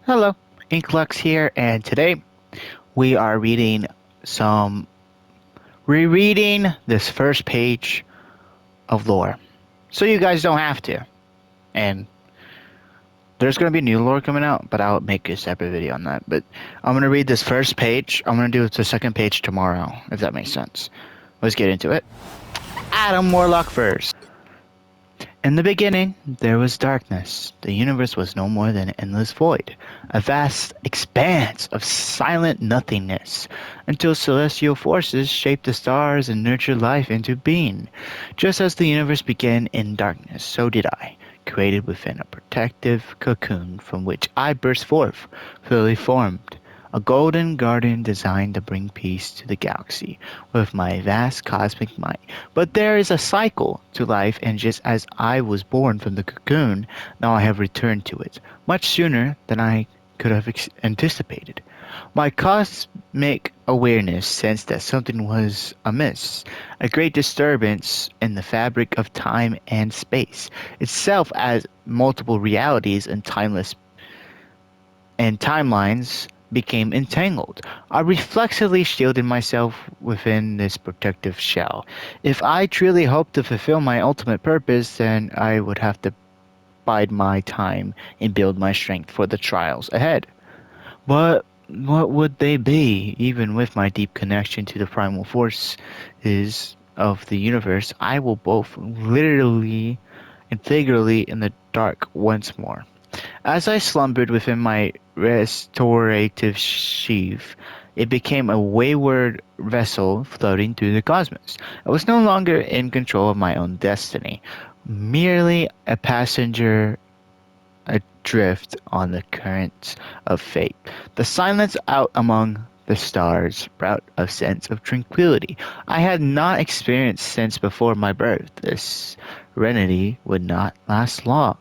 Hello, Inklux here, and today we are some rereading this first page of lore. So you guys don't have to. And there's gonna be new lore coming out, but I'll make a separate video on that. But I'm gonna read this first page. I'm gonna do the second page tomorrow, if that makes sense. Let's get into it. Adam Warlock first. In the beginning, there was darkness. The universe was no more than an endless void, a vast expanse of silent nothingness, until celestial forces shaped the stars and nurtured life into being. Just as the universe began in darkness, so did I, created within a protective cocoon from which I burst forth, fully formed. A golden garden designed to bring peace to the galaxy with my vast cosmic might. But there is a cycle to life, and just as I was born from the cocoon, now I have returned to it, much sooner than I could have anticipated. My cosmic awareness sensed that something was amiss, a great disturbance in the fabric of time and space, itself as multiple realities and timelines became entangled. I reflexively shielded myself within this protective shell. If I truly hoped to fulfill my ultimate purpose, then I would have to bide my time and build my strength for the trials ahead. But what would they be? Even with my deep connection to the primal forces of the universe, I will both literally and figuratively in the dark once more. As I slumbered within my restorative sheath, it became a wayward vessel floating through the cosmos. I was no longer in control of my own destiny, merely a passenger adrift on the currents of fate. The silence out among the stars brought a sense of tranquility I had not experienced since before my birth. This serenity would not last long.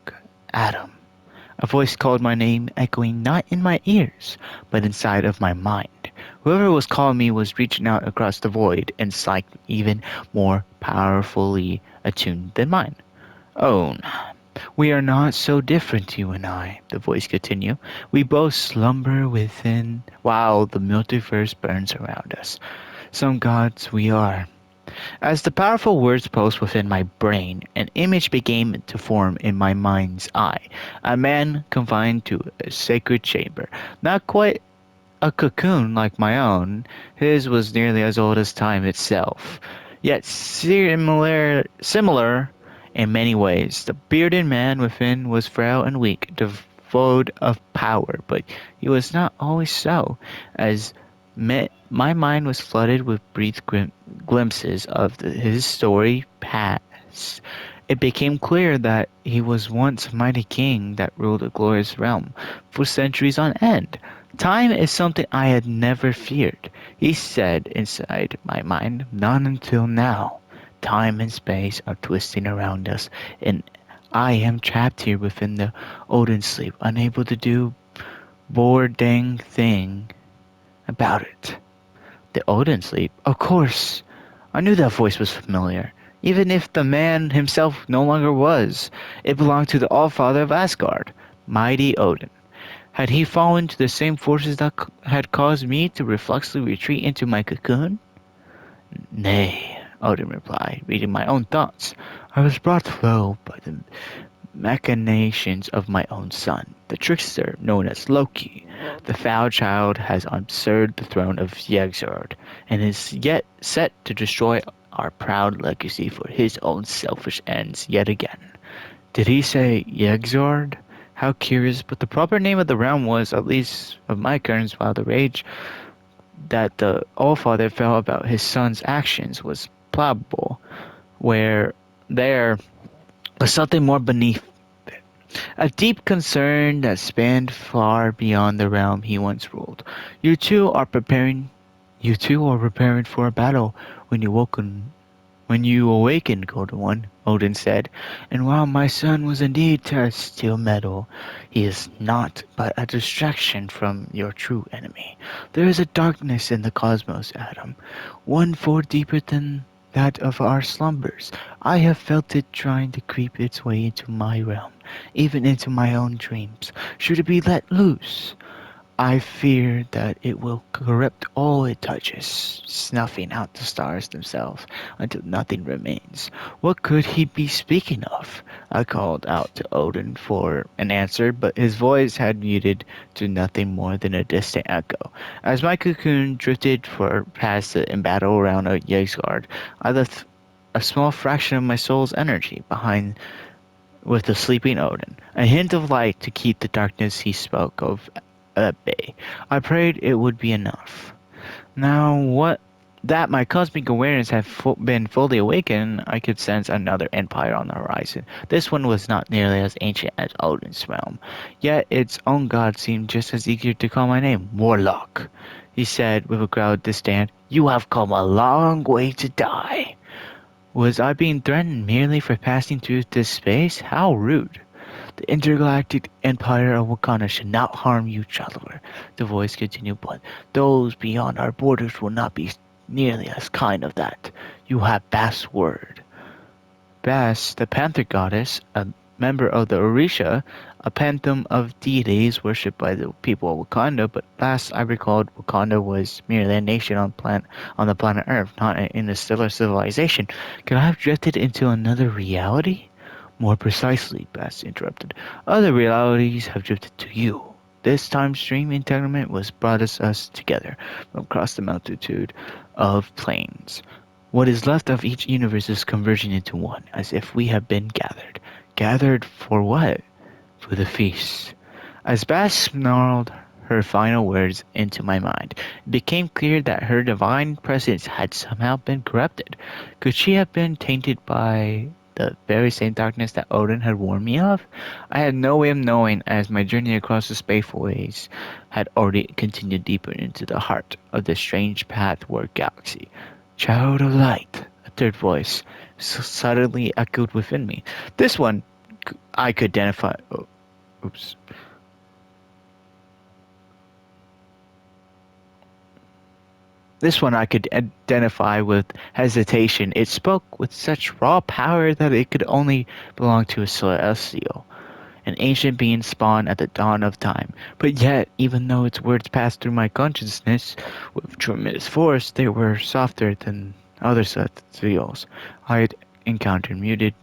Adam. A voice called my name, echoing not in my ears, but inside of my mind. Whoever was calling me was reaching out across the void and psyche even more powerfully attuned than mine. Own. We are not so different, you and I, the voice continued. We both slumber within while the multiverse burns around us. Some gods we are. As the powerful words pulsed within my brain, an image began to form in my mind's eye. A man confined to a sacred chamber. Not quite a cocoon like my own. His was nearly as old as time itself. Yet similar in many ways. The bearded man within was frail and weak, devoid of power, but he was not always so, as my mind was flooded with brief glimpses of his story past. It became clear that he was once a mighty king that ruled a glorious realm for centuries on end. Time is something I had never feared, he said inside my mind. Not until now. Time and space are twisting around us, and I am trapped here within the Odin sleep, unable to do bore dang thing about it. The Odin sleep? Of course! I knew that voice was familiar, even if the man himself no longer was. It belonged to the Allfather of Asgard, mighty Odin. Had he fallen to the same forces that had caused me to reflexively retreat into my cocoon? Nay, Odin replied, reading my own thoughts. I was brought low by the machinations of my own son, the trickster known as Loki. The foul child has usurped the throne of Yggdrasil, and is yet set to destroy our proud legacy for his own selfish ends yet again. Did he say Yggdrasil? How curious, but the proper name of the realm was, at least of my currents, while the rage that the Allfather felt about his son's actions was palpable, where there was something more beneath it. A deep concern that spanned far beyond the realm he once ruled. You two are preparing for a battle when you awaken, Golden One, Odin said. And while my son was indeed cast steel metal, he is not but a distraction from your true enemy. There is a darkness in the cosmos, Adam, one far deeper than that of our slumbers. I have felt it trying to creep its way into my realm, even into my own dreams. Should it be let loose, I fear that it will corrupt all it touches, snuffing out the stars themselves until nothing remains. What could he be speaking of? I called out to Odin for an answer, but his voice had muted to nothing more than a distant echo. As my cocoon drifted for past the embattled around a Yeggsguard, I left a small fraction of my soul's energy behind with the sleeping Odin, a hint of light to keep the darkness he spoke of at bay. I prayed it would be enough. Now, what that my cosmic awareness had been fully awakened, I could sense another empire on the horizon. This one was not nearly as ancient as Odin's realm, yet its own god seemed just as eager to call my name. Warlock, he said with a growled disdain. You have come a long way to die. Was I being threatened merely for passing through this space? How rude. The intergalactic empire of Wakanda should not harm you, traveler. The voice continued, but those beyond our borders will not be nearly as kind of that. You have Bast's word. Bast, the panther goddess, a member of the Orisha, a pantheon of deities worshipped by the people of Wakanda, but last I recalled Wakanda was merely a nation on the planet Earth, not an interstellar civilization. Could I have drifted into another reality? More precisely, Bast interrupted. Other realities have drifted to you. This time stream entanglement was brought us together from across the multitude of planes. What is left of each universe is converging into one, as if we have been gathered. Gathered for what? For the feast. As Bast snarled her final words into my mind, it became clear that her divine presence had somehow been corrupted. Could she have been tainted by the very same darkness that Odin had warned me of? I had no way of knowing, as my journey across the spaceways had already continued deeper into the heart of the strange pathward galaxy. Child of light, a third voice suddenly echoed within me. This one I could identify. Oh, oops. This one I could identify with hesitation. It spoke with such raw power that it could only belong to a celestial, an ancient being spawned at the dawn of time. But yet, even though its words passed through my consciousness with tremendous force, they were softer than other celestials I had encountered, muted,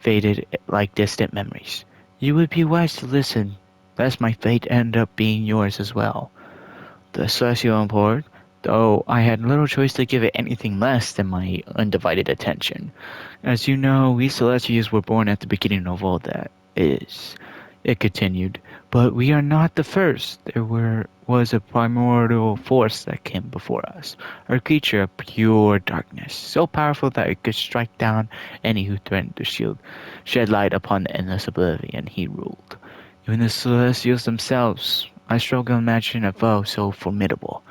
faded like distant memories. You would be wise to listen, lest my fate end up being yours as well. The celestial implored, though I had little choice to give it anything less than my undivided attention. As you know, we Celestials were born at the beginning of all that is, it continued, but we are not the first. Was a primordial force that came before us, a creature of pure darkness, so powerful that it could strike down any who threatened to shed light upon the endless oblivion he ruled. Even the Celestials themselves, I struggle to imagine a foe so formidable.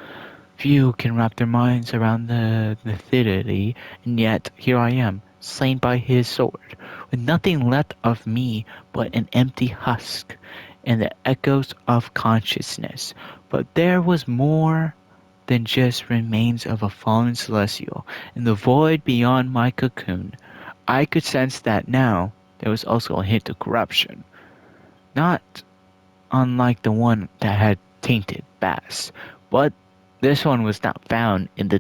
Few can wrap their minds around the nithidity, and yet here I am, slain by his sword, with nothing left of me but an empty husk and the echoes of consciousness. But there was more than just remains of a fallen celestial. In the void beyond my cocoon, I could sense that now there was also a hint of corruption, not unlike the one that had tainted Bass. But this one was not found in the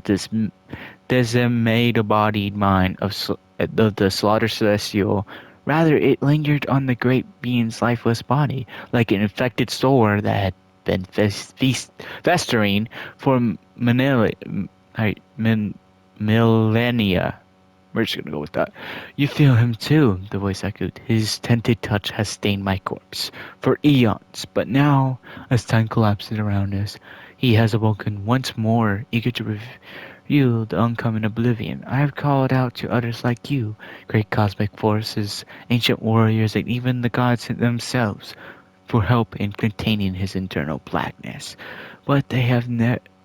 disembodied mind of the slaughtered celestial. Rather, it lingered on the great being's lifeless body, like an infected sore that had been festering for millennia. We're just gonna go with that. You feel him too, the voice echoed. His tented touch has stained my corpse for eons, but now, as time collapses around us, he has awoken once more, eager to reveal the oncoming oblivion. I have called out to others like you, great cosmic forces, ancient warriors, and even the gods themselves, for help in containing his internal blackness. But they have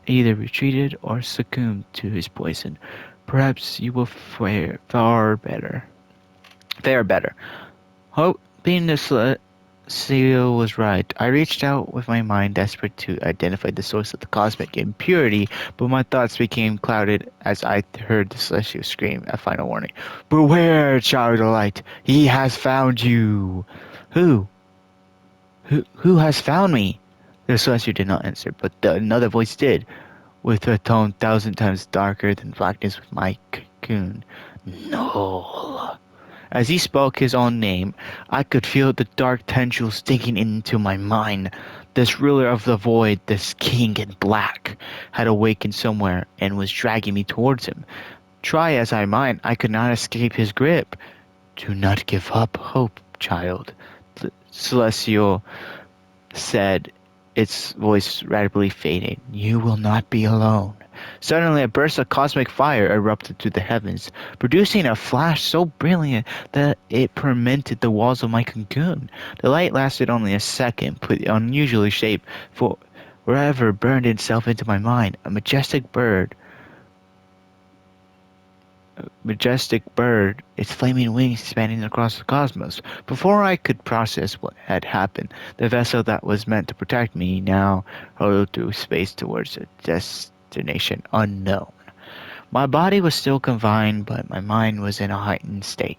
either retreated or succumbed to his poison. Perhaps you will fare better. Hoping the Celestial was right. I reached out with my mind, desperate to identify the source of the cosmic impurity, but my thoughts became clouded as I heard the Celestial scream a final warning. Beware, child of light! He has found you! Who? Who has found me? The Celestial did not answer, but another voice did, with a tone 1,000 times darker than blackness with my cocoon. No. As he spoke his own name, I could feel the dark tendrils digging into my mind. This ruler of the void, this king in black, had awakened somewhere and was dragging me towards him. Try as I might, I could not escape his grip. Do not give up hope, child, the Celestial said, its voice rapidly fading. You will not be alone. Suddenly, a burst of cosmic fire erupted through the heavens, producing a flash so brilliant that it permented the walls of my cocoon. The light lasted only a second, but the unusually shaped for wherever burned itself into my mind. A majestic bird, its flaming wings spanning across the cosmos. Before I could process what had happened, the vessel that was meant to protect me now hurtled through space towards a destination unknown. My body was still confined, but my mind was in a heightened state.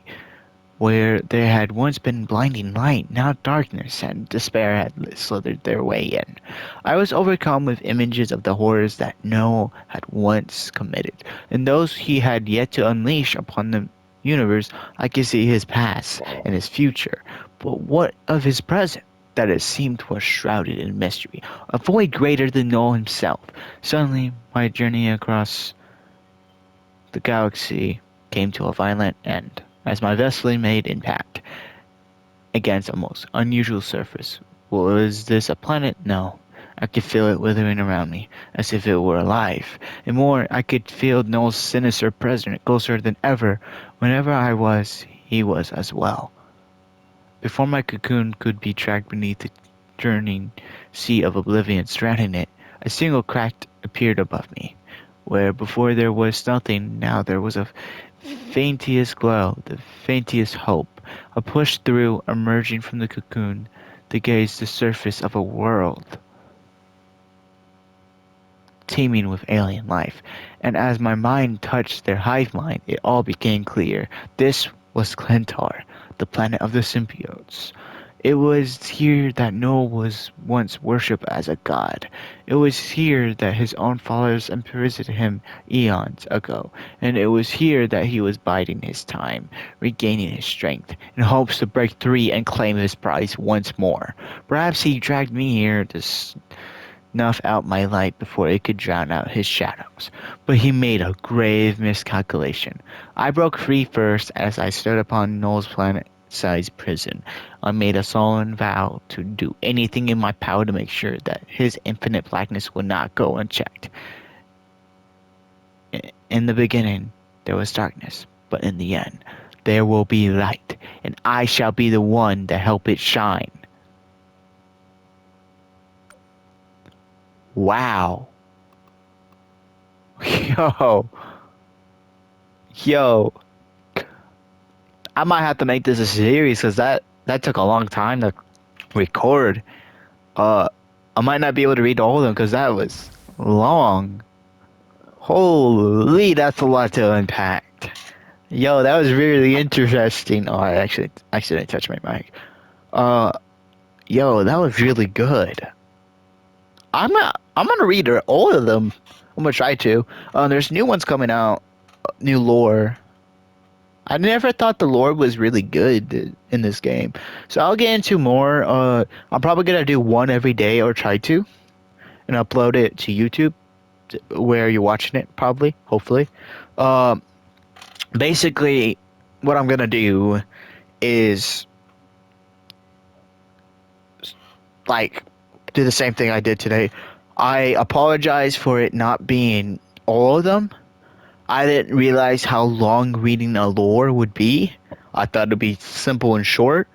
Where there had once been blinding light, now darkness and despair had slithered their way in. I was overcome with images of the horrors that Noah had once committed, and those he had yet to unleash upon the universe. I could see his past and his future, but what of his present? That it seemed was shrouded in mystery, a void greater than Noah himself. Suddenly, my journey across the galaxy came to a violent end, as my vessel made impact against a most unusual surface. Was this a planet? No. I could feel it withering around me, as if it were alive. And more, I could feel Noel's sinister presence closer than ever. Whenever I was, he was as well. Before my cocoon could be tracked beneath the churning sea of oblivion surrounding it, a single crack appeared above me. Where before there was nothing, now there was a faintest glow, the faintest hope. I pushed through, emerging from the cocoon, to gaze the surface of a world teeming with alien life. And as my mind touched their hive mind, it all became clear. This was Clentar, the planet of the symbiotes. It was here that Noah was once worshipped as a god. It was here that his own followers imprisoned him eons ago, and it was here that he was biding his time, regaining his strength, in hopes to break free and claim his prize once more. Perhaps he dragged me here to snuff out my light before it could drown out his shadows. But he made a grave miscalculation. I broke free first as I stood upon Noel's planet-sized prison. I made a solemn vow to do anything in my power to make sure that his infinite blackness would not go unchecked. In the beginning, there was darkness, but in the end, there will be light, and I shall be the one to help it shine. Wow. Yo. Yo. I might have to make this a series because that took a long time to record. Uh, I might not be able to read all of them because that was long. Holy, that's a lot to unpack. Yo, that was really interesting. Oh, I actually accidentally touched my mic. Uh, yo, that was really good. I'm gonna read all of them. I'm gonna try to. There's new ones coming out, new lore. I never thought the lore was really good in this game, so I'll get into more. I'm probably gonna do one every day or try to, and upload it to YouTube, where you're watching it. Probably, hopefully. Um, Basically, what I'm gonna do is like do the same thing I did today. I apologize for it not being all of them. I didn't realize how long reading a lore would be. I thought it'd be simple and short,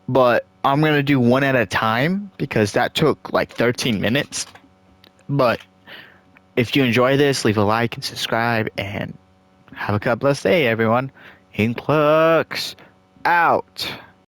but I'm gonna do one at a time because that took like 13 minutes. But if you enjoy this, leave a like and subscribe, and have a God bless day, everyone. Inclux out.